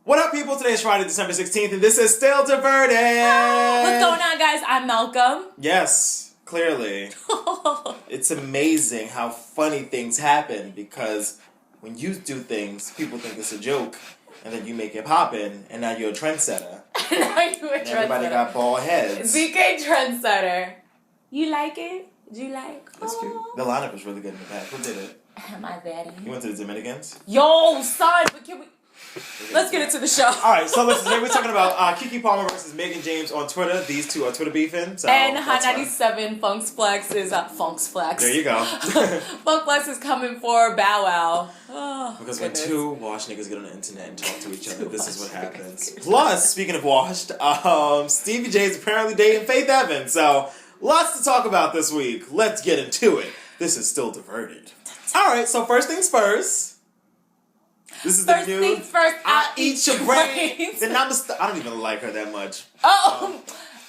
What up, people? Today is Friday, December 16th, and this is Still Diverted. What's going on, guys? I'm Malcolm. Yes, clearly. It's amazing how funny things happen because when you do things, people think it's a joke, and then you make it poppin', and now you're a trendsetter. Now you're a trendsetter. Everybody got bald heads. ZK trendsetter. You like it? Do you like? That's cute. The lineup was really good in the back. Who did it? My daddy. You went to the Dominicans? Yo, son, but can we... Let's get into the show. Alright, so listen, today we're talking about Keke Palmer versus Meghan James on Twitter. These two are Twitter beefing. So and Hot 97 Funksplex is Funksplex. There you go. Funksplex is coming for Bow Wow. Oh, because goodness. when two washed niggas get on the internet and talk to each other, this is what happens. Plus, speaking of washed, Stevie J is apparently dating Faith Evans. So, lots to talk about this week. Let's get into it. This is Still Diverted. Alright, so first things first. This is first the things news. first, I eat your brains. I don't even like her that much. Oh,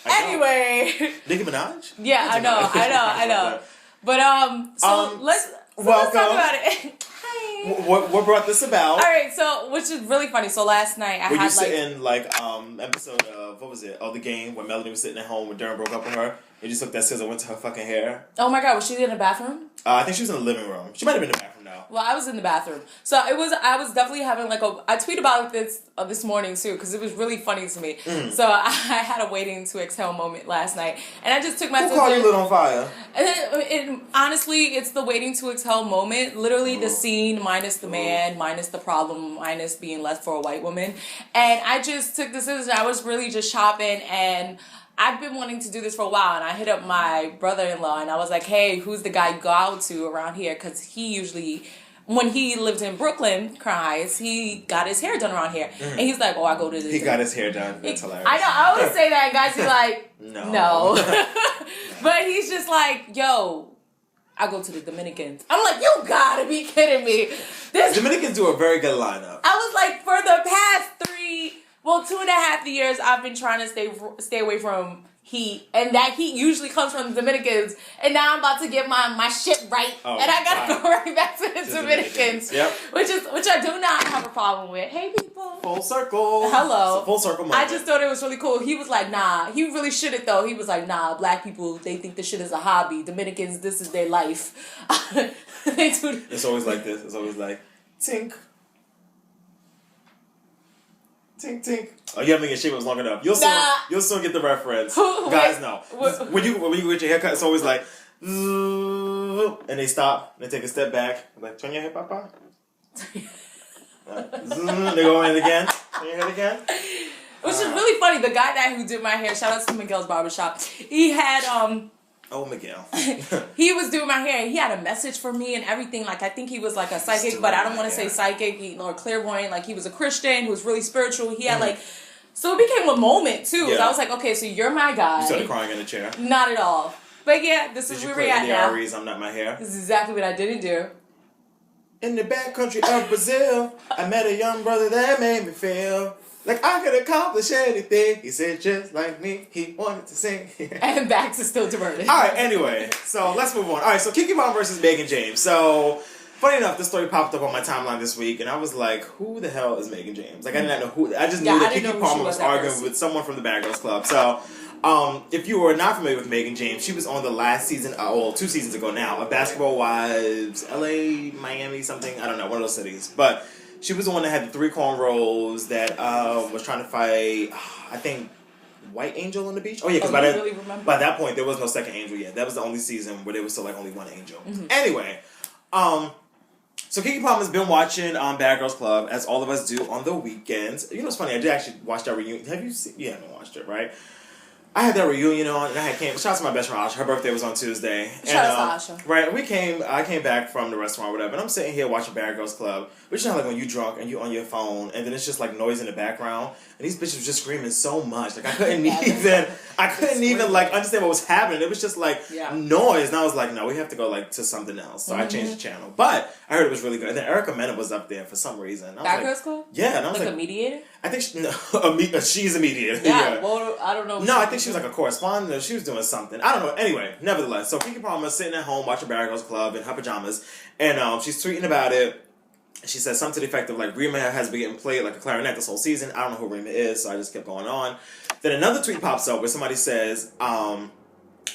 anyway. Nicki Minaj? Yeah, I know. But let's talk about it. Hi. What brought this about? All right, so which is really funny. So last night I Were had you sitting episode of what was it? Oh, The Game, where Melody was sitting at home when Darren broke up with her. And just took that scissor, went to her fucking hair. Oh my God, was she in the bathroom? I think she was in the living room. She might have been in the bathroom now. Well, I was in the bathroom, so I was definitely having I tweeted about this morning too because it was really funny to me. So I had a waiting to exhale moment last night, and I just took my Who called you lit on fire? And honestly, it's the waiting to exhale moment. Literally, the scene minus the man, minus the problem, minus being left for a white woman. And I just took the scissors. I was really just shopping, and I've been wanting to do this for a while, and I hit up my brother-in-law, and I was like, hey, who's the guy you go out to around here? Because he usually, when he lived in Brooklyn, Cries, he got his hair done around here. And he's like, oh, I go to the... He got his hair done. That's hilarious. I know, I always say that, and guys be like, no. No. But he's just like, yo, I go to the Dominicans. I'm like, you gotta be kidding me. Dominicans do a very good lineup. I was like, for the past 2.5 years, I've been trying to stay away from heat, and that heat usually comes from the Dominicans. And now I'm about to get my shit right, and I gotta go right back to the Dominicans. Yep. Which I do not have a problem with. Hey, people. Full circle. Hello. It's a full circle moment. I just thought it was really cool. He was like, nah. He really shouldn't though. He was like, nah. Black people, they think this shit is a hobby. Dominicans, this is their life. They do. It's always like this. It's always like tink. Tink, tink. Oh, you haven't been in shape long enough. You'll soon get the reference. Guys, no. When you get your haircut, it's always like, and they stop, and they take a step back, like, turn your head, papa. They go in again, turn your head again. Which is really funny. The guy who did my hair, shout out to Miguel's Barbershop, he had, Oh, Miguel. he was doing my hair, and he had a message for me and everything. Like, I think he was like a psychic, but I don't want to say psychic or clairvoyant. Like, he was a Christian who was really spiritual. He had so it became a moment too. Yeah. So I was like, okay, so you're my guy. You started crying in the chair. Not at all. But yeah, this is where we're at now. Aries, I'm not my hair. This is exactly what I didn't do. In the back country of Brazil, I met a young brother that made me feel like I could accomplish anything. He said just like me, he wanted to sing. And back to Still Diverted. Alright, anyway, so let's move on. Alright, so Keke Palmer versus Meghan James. So, funny enough, this story popped up on my timeline this week, and I was like, who the hell is Meghan James? Like, I did not know who. I just knew that Keke Palmer was arguing with someone from the Bad Girls Club. So, if you were not familiar with Meghan James, she was on the last season, 2 seasons ago now, of Basketball Wives, LA, Miami, something, I don't know, one of those cities. But she was the one that had the 3 cornrows that was trying to fight, I think, White Angel on the beach. Oh yeah, because by that point there was no second Angel yet. That was the only season where there was still like only one Angel. Anyway, so Keke Palmer's been watching Bad Girls Club, as all of us do on the weekends. You know what's funny? I did actually watch that reunion. Have you seen? You haven't watched it, right? I had that reunion on, and shout out to my best friend Asha. Her birthday was on Tuesday. Shout out to Asha. Right, I came back from the restaurant or whatever, and I'm sitting here watching Bad Girls Club, which is like when you drunk and you on your phone, and then it's just like noise in the background, and these bitches were just screaming so much, like I couldn't even like understand what was happening. It was just like noise, and I was like, no, we have to go like to something else. So I changed the channel, but I heard it was really good. And then Erica Mena was up there for some reason. Bad Girls Club? Yeah, and I was like a mediator. I think she's a mediator. Yeah, well, I don't know. No, I think she was like a correspondent, or she was doing something. I don't know. Anyway, nevertheless, so Keke Palmer sitting at home watching Bad Girls Club in her pajamas, and she's tweeting about it. She says something to the effect of like, Rima has been getting played like a clarinet this whole season. I don't know who Rima is, so I just kept going on. Then another tweet pops up where somebody says,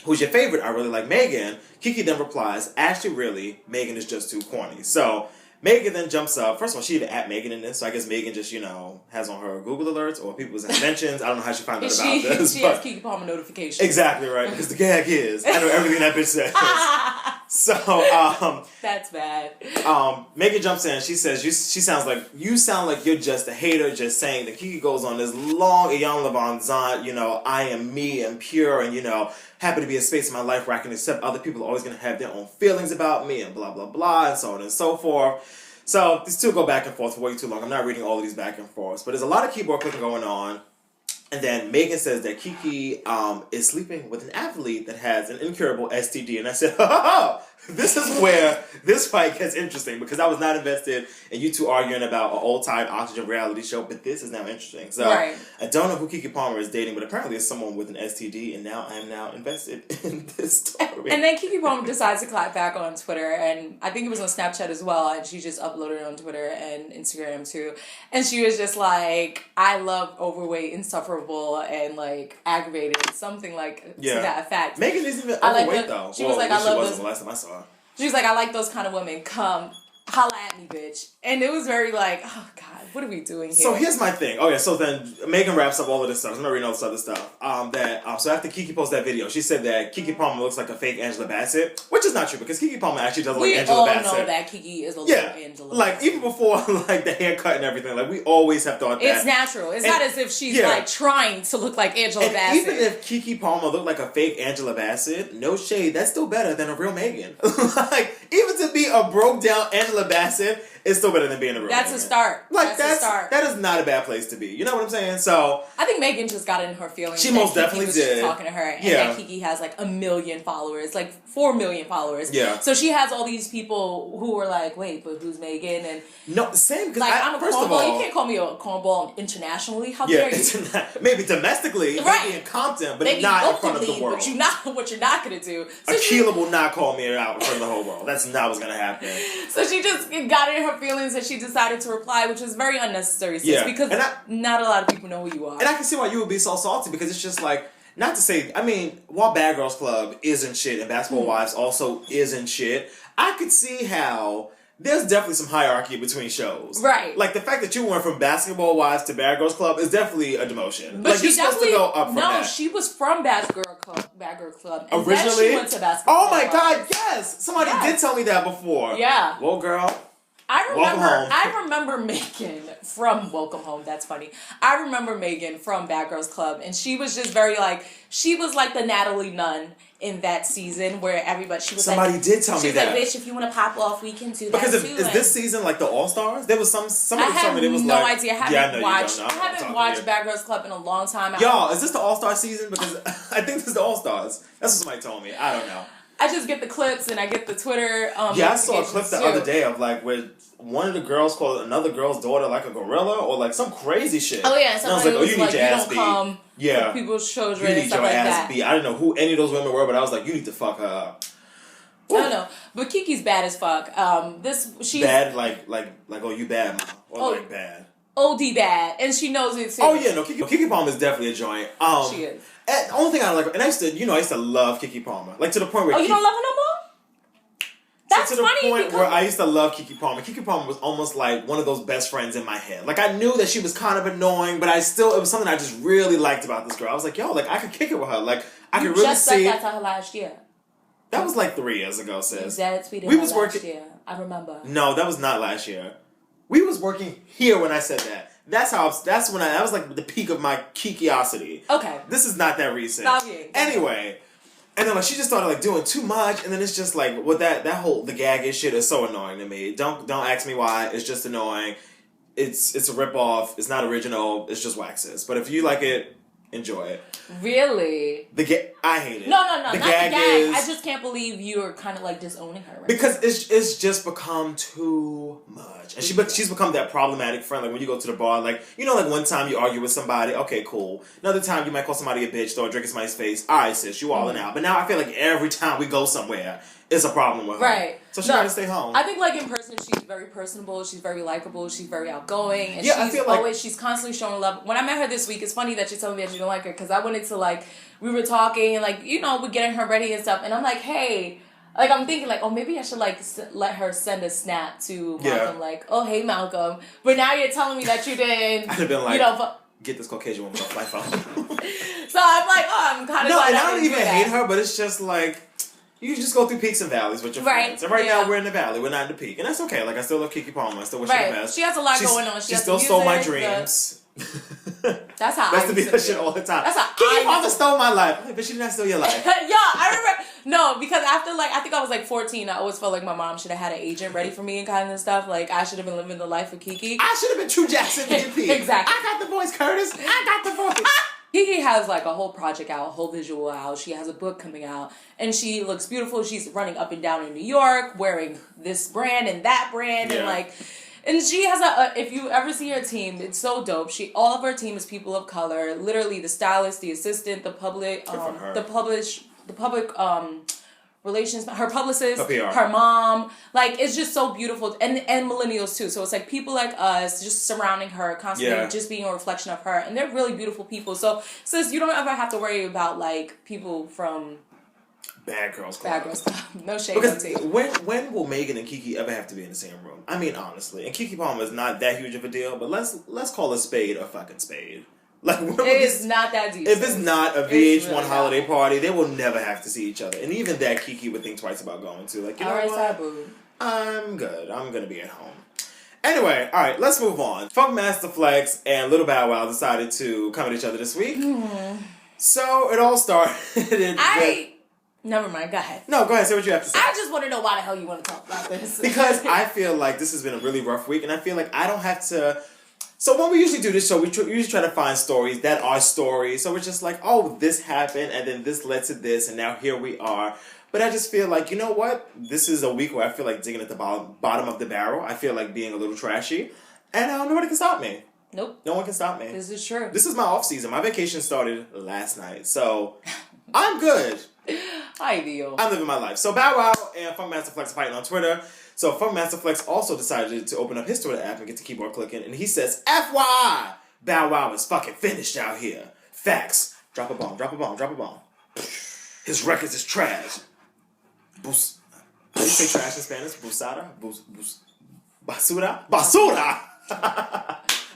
who's your favorite? I really like Meghan. Keke then replies, actually, really, Meghan is just too corny. So Meghan then jumps up. First of all, she even at Meghan in this, so I guess Meghan just, has on her Google alerts or people's mentions. I don't know how she found out about this. She has Keke Palmer notifications. Exactly, right, because the gag is, I know everything that bitch says. So, that's bad. Meghan jumps in. She says, you sound like you're just a hater, just saying that. Keke goes on this long Eon Levant, I am me and pure and, happy to be a space in my life where I can accept other people are always going to have their own feelings about me and blah, blah, blah, and so on and so forth. So these two go back and forth for way too long. I'm not reading all of these back and forths, but there's a lot of keyboard clicking going on. And then Meghan says that Keke is sleeping with an athlete that has an incurable STD. And I said, this is where this fight gets interesting because I was not invested in you two arguing about an old-time Oxygen reality show, but this is now interesting. So right. I don't know who Keke Palmer is dating, but apparently it's someone with an STD, and now I am now invested in this story. And then Keke Palmer decides to clap back on Twitter, and I think it was on Snapchat as well, and she just uploaded it on Twitter and Instagram too. And she was just like, I love overweight, insufferable, and like aggravated, something like to that effect. Meghan isn't even overweight though. She was like, I love those. The last time I saw her. She was like, I like those kind of women. Come, holla at me, bitch. And it was very like, oh God, what are we doing here? So here's my thing. Okay, so then Meghan wraps up all of this stuff. I'm not reading all this other stuff. So after Keke posted that video, she said that Keke Palmer looks like a fake Angela Bassett, which is not true because Keke Palmer actually does look like Angela Bassett. We all know that Keke is a little Angela Bassett. Even before like the haircut and everything, like we always have thought that. It's natural. It's not as if she's like trying to look like Angela Bassett. Even if Keke Palmer looked like a fake Angela Bassett, no shade, that's still better than a real Meghan. Like even to be a broke down Angela Bassett is still better than being a real That's Meghan. A start. Like that's a start. That is not a bad place to be. You know what I'm saying? So I think Meghan just got in her feelings. She most definitely was did. Talking to her, and that Keke has like 1 million followers, like 4 million followers. Yeah. So she has all these people who were like, "Wait, but who's Meghan?" And no, same. Like I'm a cornball. You can't call me a cornball internationally. How dare you? Maybe domestically, right? Maybe in Compton, but maybe not in front of the world. But what you're not gonna do. So Akila will not call me out in front of the whole world. That's not what's gonna happen. So she just got in her feelings and she decided to reply, which was very unnecessary, sis, because not a lot of people know who you are. And I can see why you would be so salty because it's just like, not to say, I mean, while Bad Girls Club isn't shit and Basketball Wives also isn't shit, I could see how there's definitely some hierarchy between shows. Right. Like the fact that you went from Basketball Wives to Bad Girls Club is definitely a demotion. But like you're supposed to go up from that. No, she was from Bad Girl Club. And originally? Then she went to Basketball Oh my God, yes! Somebody did tell me that before. Yeah. Well, girl. I remember Meghan from Welcome Home. That's funny. I remember Meghan from Bad Girls Club, and she was just very like, she was like the Natalie Nunn in that season where everybody, she was somebody like, did tell me that. She was like, bitch, if you want to pop off, we can do that because too. Is this season like the All Stars? There was somebody told me it was no like. idea. I haven't watched Bad Girls Club in a long time. Y'all, is this the All Star season? Because I think this is the All Stars. That's what somebody told me. I don't know. I just get the clips and I get the Twitter. I saw a clip the other day of like where one of the girls called another girl's daughter like a gorilla or like some crazy shit. Oh yeah, and I was like, you need your ass beat. Yeah, people's children and stuff like that. You need your ass beat. I didn't know who any of those women were, but I was like, you need to fuck her up. I don't know, but Keke's bad as fuck. She's bad like oh you bad mom or like bad. OD bad, and she knows it too. Oh yeah, no, Keke Palmer is definitely a joint. She is. The only thing I like, and I used to love Keke Palmer, like to the point where. Oh, you don't love her no more? That's to the point where I used to love Keke Palmer. Keke Palmer was almost like one of those best friends in my head. Like I knew that she was kind of annoying, but it was something I just really liked about this girl. I was like, yo, like I could kick it with her. Like I could really see. You just said that to her last year. That was like 3 years ago, sis. We was working last year. I remember. No, that was not last year. We was working here when I said that. That was like the peak of my Kekeosity. Okay. This is not that recent. Anyway. And then like she just started like doing too much, and then it's just like with that whole the gag shit is so annoying to me. Don't ask me why. It's just annoying. It's a ripoff. It's not original. It's just waxes. But if you like it, enjoy it. Really? I hate it. No, not the gag. I just can't believe you're kind of like disowning her. Right because it's just become too much, and she's become that problematic friend. Like when you go to the bar, like like one time you argue with somebody, okay, cool. Another time you might call somebody a bitch, throw a drink in somebody's face. All right, sis, you all in out. But now I feel like every time we go somewhere, it's a problem with her. Right. So she got to stay home. I think, like, in person, she's very personable. She's very likable. She's very outgoing. And I feel like she's constantly showing love. When I met her this week, it's funny that you told me that you don't like her, because I went into, like, we were talking and, like, you know, we're getting her ready and stuff. And I'm like, hey, like, I'm thinking, like, oh, maybe I should, like, let her send a snap to Malcolm, like, oh, hey, Malcolm. But now you're telling me that you didn't, I'd have been like, you know, get this Caucasian woman off my phone. So I'm like, oh, I'm kind of glad and I don't didn't even do that. hate her, but it's just like, you just go through peaks and valleys with your friends. And right now we're in the valley, we're not in the peak. And that's okay. Like, I still love Keke Palmer. I still wish her the best. She has a lot going on. She still stole my dreams. That's how I used to be that shit all the time. That's how Keke Palmer stole my life. But she did not steal your life. Yeah, I remember. No, because after, like, I think I was like 14, I always felt like my mom should have had an agent ready for me and kind of stuff. Like, I should have been living the life of Keke. I should have been True Jackson DP. Exactly. I got the voice, Curtis. I got the voice. Keke has, like, a whole project out, a whole visual out. She has a book coming out, and she looks beautiful. She's running up and down in New York, wearing this brand and that brand, and, like, and she has if you ever see her team, it's so dope. All of her team is people of color. Literally, the stylist, the relations, her publicist, her mom. Like, it's just so beautiful. And millennials too. So it's like people like us just surrounding her, constantly just being a reflection of her. And they're really beautiful people. So, sis, you don't ever have to worry about, like, people from Bad Girls Club. No shade. Because when will Meghan and Keke ever have to be in the same room? I mean, honestly. And Keke Palmer is not that huge of a deal, but let's call a spade a fucking spade. Like, it is not that deep. If it's not a VH1 really holiday party, they will never have to see each other. And even that, Keke would think twice about going to. Like, you know what? I'm good. I'm going to be at home. Anyway, all right, let's move on. Funkmaster Flex and Little Bow Wow decided to come at each other this week. So it all started Never mind, go ahead. No, go ahead, say what you have to say. I just want to know why the hell you want to talk about this. Because I feel like this has been a really rough week, and I feel like I don't have to... So when we usually do this show, we usually try to find stories that are stories. So it's just like, oh, this happened, and then this led to this, and now here we are. But I just feel like, you know what? This is a week where I feel like digging at the bottom of the barrel. I feel like being a little trashy. And nobody can stop me. Nope. No one can stop me. This is true. This is my off season. My vacation started last night. So I'm good. Ideal. I'm living my life. So Bow Wow and Funkmaster Flex are fighting on Twitter. So Funkmaster Flex also decided to open up his Twitter app and get the keyboard clicking. And he says, FYI, Bow Wow is fucking finished out here. Facts. Drop a bomb, drop a bomb, drop a bomb. His records is trash. How do you say trash in Spanish? Busada? Basura? Basura!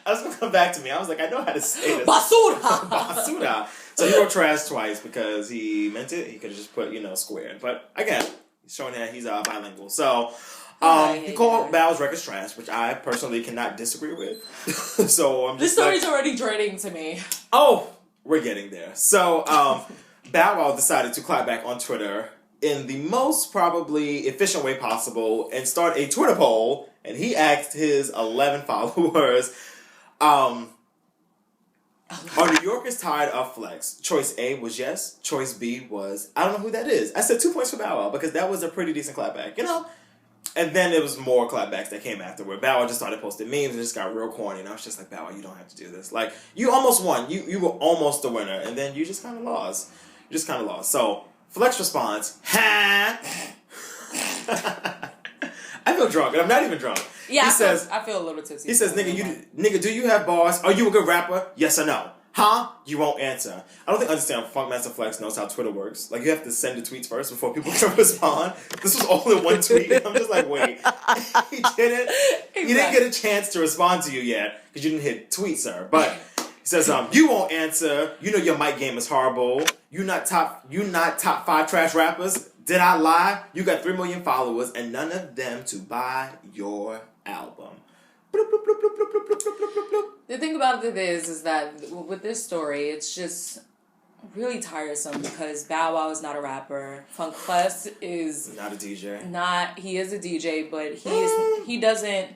That's going to come back to me. I was like, I know how to say this. Basura! Basura. So he wrote trash twice because he meant it. He could have just put, squared. But again, he's showing that he's bilingual. So he called Bow's records trash, which I personally cannot disagree with. So I'm just this story's already draining to me. Oh, we're getting there. So Bow Wow decided to clap back on Twitter in the most probably efficient way possible and start a Twitter poll. And he asked his 11 followers, are New Yorkers tired of Flex? Choice A was yes. Choice B was, I don't know who that is. I said 2 points for Bow Wow because that was a pretty decent clapback, And then there was more clapbacks that came afterward. Bow Wow just started posting memes and just got real corny. And I was just like, Bow Wow, you don't have to do this. Like, you almost won. You were almost the winner. And then you just kind of lost. So Flex responds, ha! I feel drunk, and I'm not even drunk. Yeah, I feel a little tipsy. He says, nigga, do you have bars? Are you a good rapper? Yes or no? Huh? You won't answer. I don't think Funkmaster Flex knows how Twitter works. Like, you have to send the tweets first before people can respond. This was all in one tweet. I'm just like, wait. He didn't. Exactly. He didn't get a chance to respond to you yet because you didn't hit tweet, sir. But he says, you won't answer. You know your mic game is horrible. You not top 5 trash rappers. Did I lie? You got 3 million followers and none of them to buy your album. Bloop, bloop, bloop, bloop, bloop, bloop, bloop, bloop, bloop. The thing about it is that with this story, it's just really tiresome because Bow Wow is not a rapper. Funk Flex is not a DJ. He is a DJ, but he doesn't.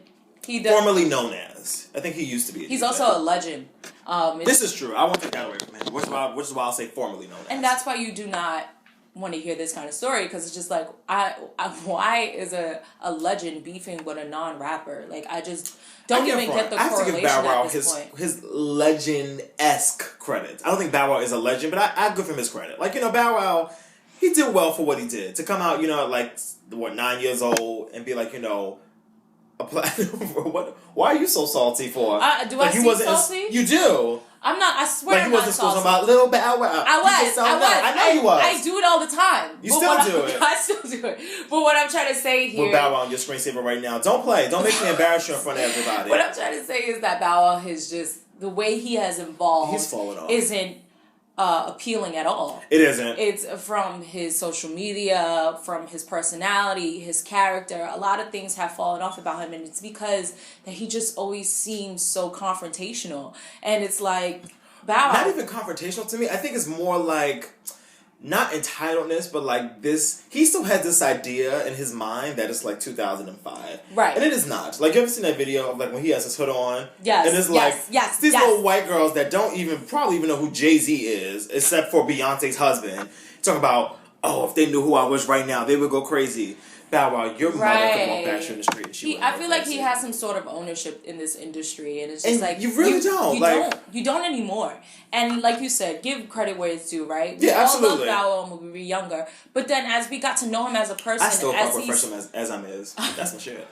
Formerly known as. I think he used to be a He's DJ. also a legend. This is true. I won't take that away from him. Which is why I'll say formerly known as. And that's why you do not want to hear this kind of story because it's just like, why is a legend beefing with a non-rapper? Like, I just don't even get the correlation Bow Wow at this point. his legend-esque credit. I don't think Bow Wow is a legend, but I give him his credit. Like, Bow Wow, he did well for what he did. To come out, at like, 9 years old and be like, what? Why are you so salty for? Do I seem salty? You do. I'm not. I swear, I'm not salty. Talking about little Bow Wow. I was. I know you was. I do it all the time. You still do it. I still do it. But what I'm trying to say here, with Bow Wow on your screensaver right now. Don't play. Don't make me embarrass you in front of everybody. What I'm trying to say is that Bow Wow has just the way he has evolved. He's fallen off. Isn't appealing at all. It isn't. It's from his social media, from his personality, his character. A lot of things have fallen off about him, and it's because that he just always seems so confrontational. And it's like, Bow Wow. Not even confrontational to me. I think it's more like, not entitledness, but like this, he still has this idea in his mind that it's like 2005. Right. And it is not. Like, you ever seen that video of like when he has his hood on? Yes. And it's like, these little white girls that don't probably even know who Jay-Z is, except for Beyonce's husband, talking about, if they knew who I was right now, they would go crazy. Bow Wow, your mother could walk past you in the street. I feel like he has some sort of ownership in this industry, and it's just like you really don't. You don't anymore. And like you said, give credit where it's due, right? Yeah, absolutely. We all loved Bow Wow when we were younger, but then as we got to know him as a person, I still fuck with Fresh as I'm is. That's my shit.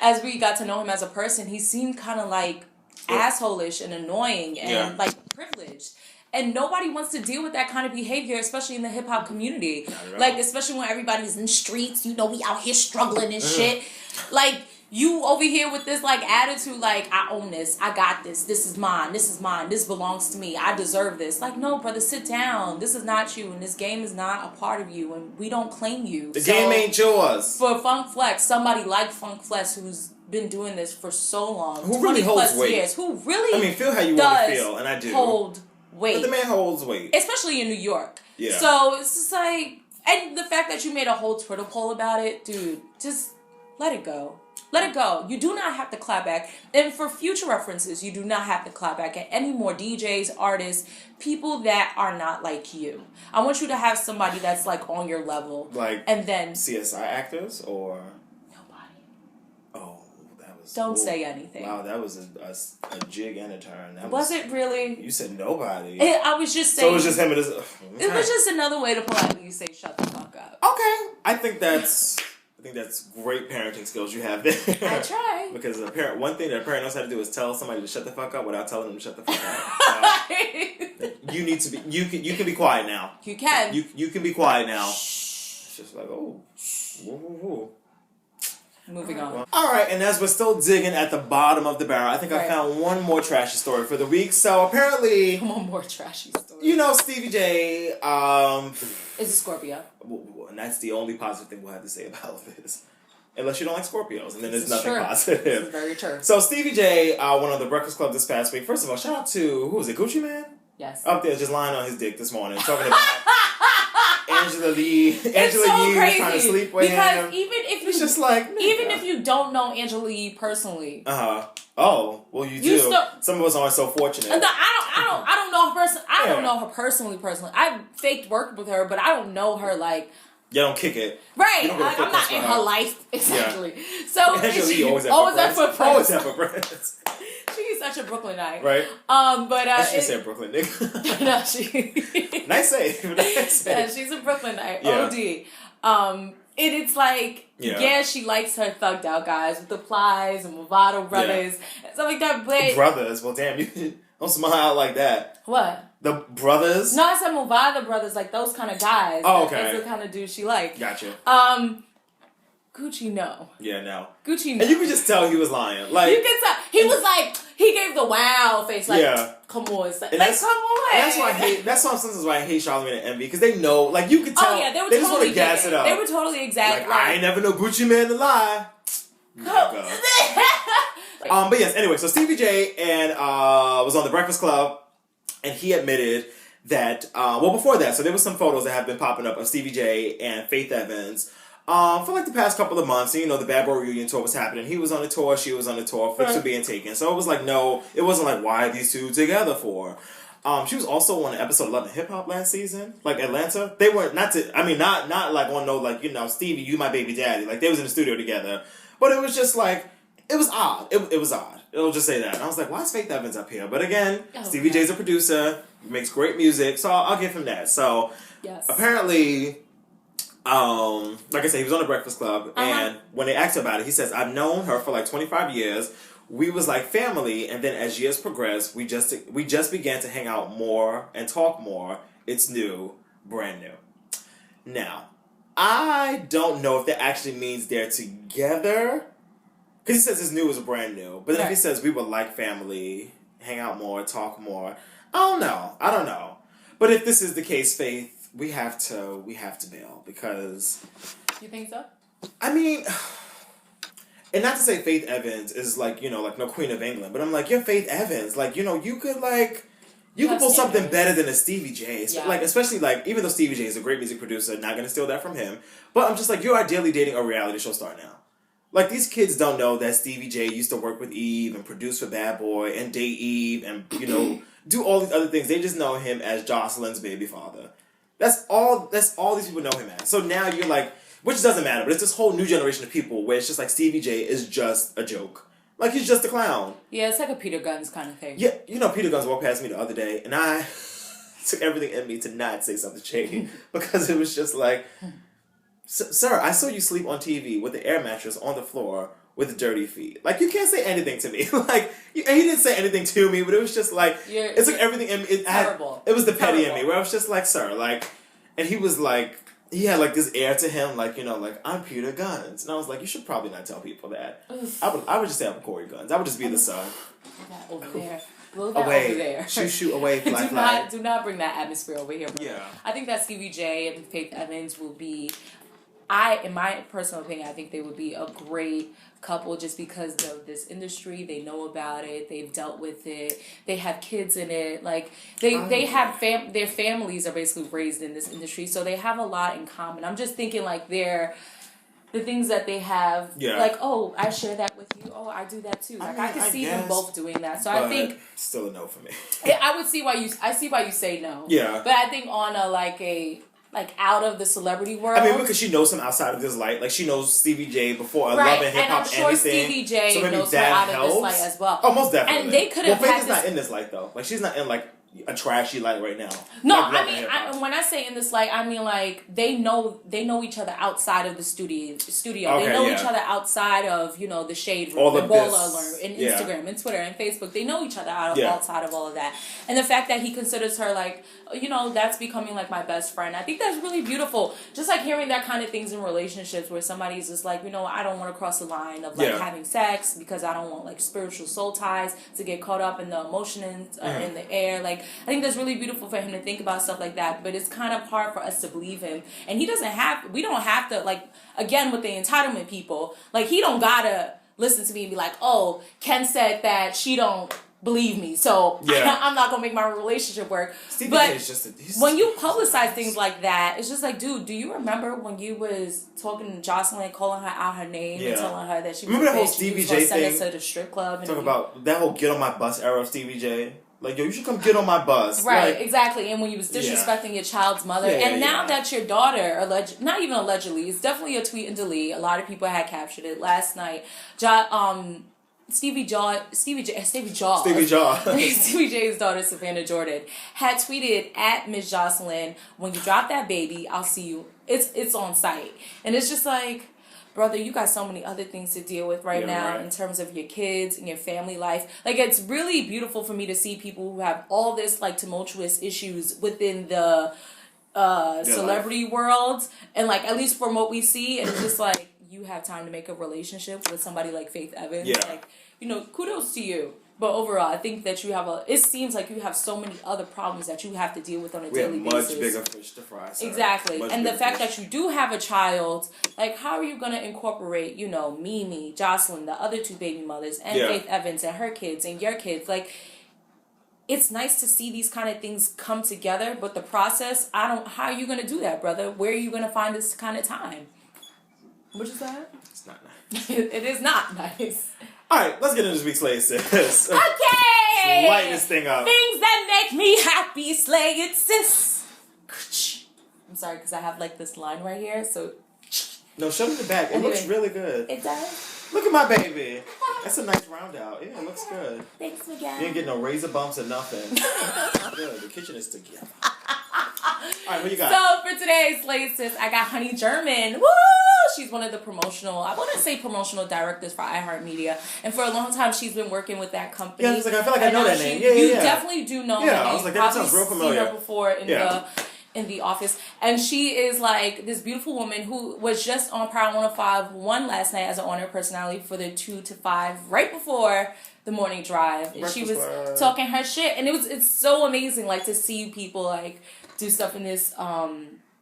As we got to know him as a person, he seemed kind of like asshole-ish and annoying and like privileged. And nobody wants to deal with that kind of behavior, especially in the hip-hop community. Like, especially when everybody's in the streets, we out here struggling and shit. Like, you over here with this, like, attitude, like, I own this, I got this, this is mine, this belongs to me, I deserve this. Like, no, brother, sit down. This is not you, and this game is not a part of you, and we don't claim you. The game ain't yours. For Funk Flex, somebody like Funk Flex who's been doing this for so long, who really holds weight. Years, who really feel how you want to feel, and I do. Hold weight. But the man holds weight. Especially in New York. Yeah. So it's just like, and the fact that you made a whole Twitter poll about it, dude, just let it go. Let it go. You do not have to clap back. And for future references, you do not have to clap back at any more DJs, artists, people that are not like you. I want you to have somebody that's like on your level. Like, and then CSI actors or? Don't say anything. Wow, that was a jig and a turn. Was it really? You said nobody. I was just saying. So it was just him and his... It was just another way to politely say shut the fuck up. Okay. I think that's great parenting skills you have there. I try. Because one thing that a parent knows how to do is tell somebody to shut the fuck up without telling them to shut the fuck up. You need to be... You can be quiet now. You can. You can be quiet now. It's just like, oh. Woo. Moving on. All right, and as we're still digging at the bottom of the barrel, I think I found one more trashy story for the week. So apparently... One more trashy story. Stevie J... is a Scorpio. And that's the only positive thing we'll have to say about this. Unless you don't like Scorpios, and then there's nothing positive. This is very true. So Stevie J went on the Breakfast Club this past week. First of all, shout out to, who was it, Gucci Man? Yes. Up there just lying on his dick this morning, talking about... Angela Yee was trying to sleep with him. Because even if you... It's just like... Even if you don't know Angela Yee personally... Oh, well, you do. Some of us aren't so fortunate. No, I don't know her personally. I don't know her personally. I faked worked with her, but I don't know her like... You don't kick it. Right. I'm not in her life. Exactly. Yeah. So... Angela Yee always have footprints. Always have footprints. She's such a Brooklynite. Right. But... I should say Brooklyn, nigga. No, she... Nice save. Yeah, she's a Brooklynite. Yeah. OD. It's like, she likes her thugged out guys with the Plies and Movado brothers and stuff like that, but... Brothers? Well, damn, you don't smile out like that. What? The brothers? No, I said Movado brothers, like those kind of guys. Oh, okay. That's the kind of dude she liked. Gotcha. Gucci, no. Yeah, no. Gucci, no. And you could just tell he was lying. Like, you could tell. He was like, he gave the wow face. Like, come on. Like, come on. And that's why I hate Charlamagne and Envy. Because they know, like, you could tell. Oh, yeah, they were they totally just want to gas it up. They were totally exaggerating. Like, I ain't never know Gucci Man to lie. But yes, anyway, so Stevie J was on The Breakfast Club. And he admitted that, before that, so there was some photos that have been popping up of Stevie J and Faith Evans for like the past couple of months. And, the Bad Boy Reunion tour was happening. He was on the tour, she was on the tour, flicks were being taken. So it was like, no, it wasn't like, why are these two together for? She was also on episode 11 of Hip Hop last season, like Atlanta. They weren't, not like on no, like, Stevie, you my baby daddy. Like, they was in the studio together. But it was just like, it was odd. It was odd. It'll just say that. And I was like, why is Faith Evans up here? But again, Stevie J's a producer, makes great music, so I'll give him that. So, apparently, like I said, he was on the Breakfast Club, and when they asked about it, he says, "I've known her for like 25 years. We was like family, and then as years progressed, we just began to hang out more and talk more. It's new, brand new." Now, I don't know if that actually means they're together, because he says it's new is brand new, but then if he says we were like family, hang out more, talk more, I don't know. But if this is the case, Faith, we have to bail, because... You think so? I mean, and not to say Faith Evans is like, you know, like no Queen of England, but I'm like, you're Faith Evans. Like, you know, you could pull something better than a Stevie J. Yeah. Like, especially like, even though Stevie J is a great music producer, not going to steal that from him, but I'm just like, you're ideally dating a reality show star now. Like, these kids don't know that Stevie J used to work with Eve and produce for Bad Boy and date Eve and, you know, do all these other things. They just know him as Jocelyn's baby father. That's all these people know him as. So now you're like, which doesn't matter, but it's this whole new generation of people where it's just like Stevie J is just a joke. Like, he's just a clown. Yeah, it's like a Peter Gunz kind of thing. Yeah, you know, Peter Gunz walked past me the other day, and I took everything in me to not say something shady, because it was just like, sir, I saw you sleep on TV with the air mattress on the floor with dirty feet. Like, you can't say anything to me. Like, and he didn't say anything to me, but it was just like, it's like everything in me. It was the petty in me, where I was just like, sir, like, and he was like, he had like this air to him, like, you know, like, I'm Peter Gunz. And I was like, you should probably not tell people that. I would just say I'm Corey Gunz. I would just be the son. Over there. Away. Over there. Shoot, away, fly. Do not bring that atmosphere over here, bro. Yeah. I think that Stevie J and Faith Evans will be... in my personal opinion, I think they would be a great couple just because of this industry. They know about it. They've dealt with it. They have kids in it. Like, they have their families are basically raised in this industry, so they have a lot in common. I'm just thinking, like, the things that they have, like, oh, I share that with you. Oh, I do that too. Like, I can see them both doing that. So I think still a no for me. I see why you say no. Yeah. But I think on like out of the celebrity world. I mean, because she knows him outside of this light. Like, she knows Stevie J before Love and Hip Hop and I'm sure Stevie J so knows her out of this light as well. Oh, most definitely. And they could have Faith is not in this light, though. Like, she's not in, like, a trashy light right now. No, like, I mean, when I say in this light, I mean, like, they know each other outside of the studio. Okay, they know each other outside of, you know, the shade room, the Baller Alert, and Instagram, and Twitter, and Facebook. They know each other outside of all of that. And the fact that he considers her, like, you know, that's becoming, like, my best friend. I think that's really beautiful. Just, like, hearing that kind of things in relationships where somebody's just like, you know, I don't want to cross the line of, like, having sex because I don't want, like, spiritual soul ties to get caught up in the emotion in the air. Like, I think that's really beautiful for him to think about stuff like that, but it's kind of hard for us to believe him. And we don't have to, like, again, with the entitlement people, like, he don't gotta listen to me and be like, oh, Ken said that she don't believe me, so I'm not gonna make my relationship work. Stevie but J is just when you publicize things like that, it's just like, dude, do you remember when you was talking to Jocelyn, calling her out her name and telling her that she remember was that whole Stevie J thing? Send us to the strip club. Talk about that whole get on my bus era of Stevie J. Like, yo, you should come get on my bus. Right, like, exactly. And when you was disrespecting your child's mother. And now that your daughter, not even allegedly, it's definitely a tweet and delete. A lot of people had captured it last night. Stevie J's daughter, Savannah Jordan, had tweeted at Miss Jocelyn, when you drop that baby, I'll see you. It's on site. And it's just like, brother, you got so many other things to deal with right now in terms of your kids and your family life. Like, it's really beautiful for me to see people who have all this, like, tumultuous issues within the celebrity world. And, like, at least from what we see, and it's just like, you have time to make a relationship with somebody like Faith Evans. Yeah. Like, you know, kudos to you. But overall, I think that it seems like you have so many other problems that you have to deal with on a daily basis. Much bigger fish to fry. Sorry. Exactly. And the fact that you do have a child, like, how are you going to incorporate, you know, Mimi, Jocelyn, the other two baby mothers, and Faith Evans and her kids and your kids? Like, it's nice to see these kind of things come together, but the process, how are you going to do that, brother? Where are you going to find this kind of time? What is that? It's not nice. It is not nice. All right, let's get into this week's Slay It Sis. Okay! Lighten this thing up. Things that make me happy, Slay It Sis. I'm sorry, because I have, like, this line right here, so... No, show me the back. It looks really good. It does? Look at my baby. That's a nice round out. Yeah, it looks good. Thanks, Miguel. You didn't get no razor bumps or nothing. Good. The kitchen is together. right, what you got? So for today's Slay Sis, I got Honey German. Woo! She's one of the promotional directors for iHeartMedia. And for a long time, she's been working with that company. Yeah, I was like, I feel like I know that name. Yeah, You definitely do know her name. I was like, that sounds real familiar. Seen her before in the office. And she is like this beautiful woman who was just on Power 105 last night as an on-air personality for the 2 to 5 right before the morning drive. And she was talking her shit. And it's so amazing like to see people like do stuff in this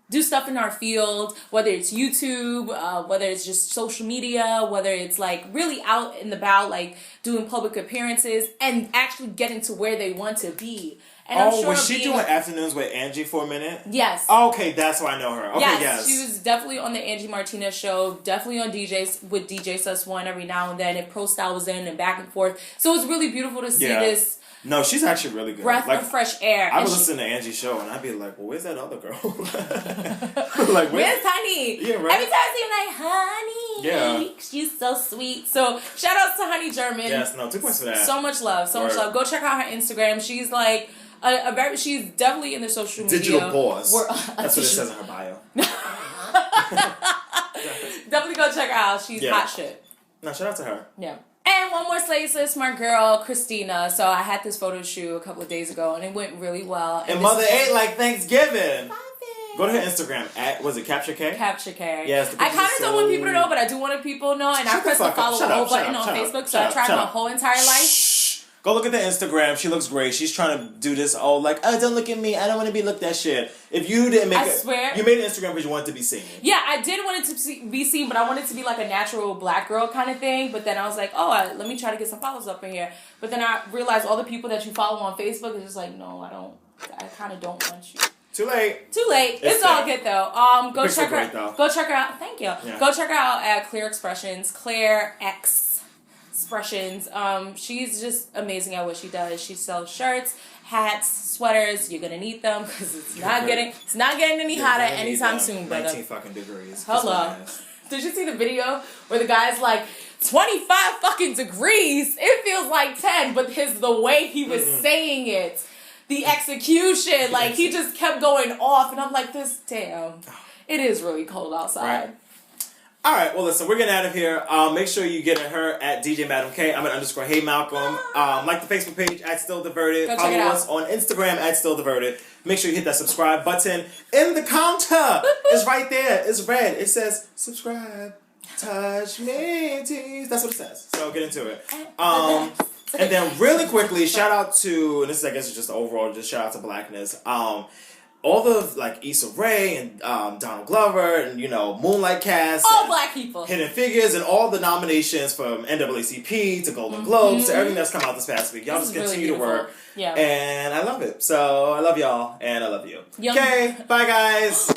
do stuff in our field, whether it's YouTube, whether it's just social media, whether it's like really out and about, like doing public appearances and actually getting to where they want to be. And I'm sure was she doing afternoons with Angie for a minute? Yes. Oh, okay, that's why I know her. Okay, yes. She was definitely on the Angie Martinez show, definitely on DJs with DJ Sus One every now and then, and Pro Style was in and back and forth. So it's really beautiful to see this. No, she's actually really good. Breath of fresh air. I would listen to Angie's show and I'd be like, well, where's that other girl? Like, where's Honey? Yeah, right. Every time I see her, I'm like, Honey. Yeah. She's so sweet. So shout out to Honey German. Yes, no, 2 points for that. So much love. So much love. Go check out her Instagram. She's like, she's definitely in the social media. Digital boss. That's what it says in her bio. Definitely go check her out. She's hot shit. No, shout out to her. Yeah. And one more Slay Sis, my girl, Christina. So I had this photo shoot a couple of days ago, and it went really well. And Mother ate like Thanksgiving. Go to her Instagram was it Capture K? Capture K. Yes. I kind of don't want people to know, but I do want people to know, and I press the follow all button on Facebook, so I tried my whole entire life. Shh. Go look at the Instagram. She looks great. She's trying to do this don't look at me. I don't want to be looked at shit. If you didn't make it, you made an Instagram because you wanted to be seen. Yeah, I did want it to be seen, but I wanted it to be like a natural black girl kind of thing. But then I was like, let me try to get some follows up in here. But then I realized all the people that you follow on Facebook is just like, no, I kind of don't want you. Too late. It's all good though. Go check her out. Thank you. Yeah. Go check her out at Claire Expressions. Claire X Expressions. She's just amazing at what she does. She sells shirts, hats, sweaters. You're gonna need them because it's not getting any hotter anytime soon. 19 fucking degrees. Hello. Did you see the video where the guy's like 25 fucking degrees? It feels like 10, but the way he was saying it. The execution, like he just kept going off, and I'm like, it is really cold outside. Right. All right, well, listen, we're getting out of here. Make sure you get at her at DJ Madam K. I'm at _ Hey Malcolm. Like the Facebook page at Still Diverted. Follow us on Instagram at Still Diverted. Make sure you hit that subscribe button in the counter. It's right there. It's red. It says subscribe. Touch me, tease. That's what it says. So get into it. And then really quickly, shout out to, and this is, I guess, just overall, just shout out to Blackness. All the, like, Issa Rae and Donald Glover and, Moonlight Cast. All black people. Hidden Figures and all the nominations from NAACP to Golden Globes to everything that's come out this past week. Y'all just continue to work. Yeah. And I love it. So I love y'all and I love you. Okay, bye guys.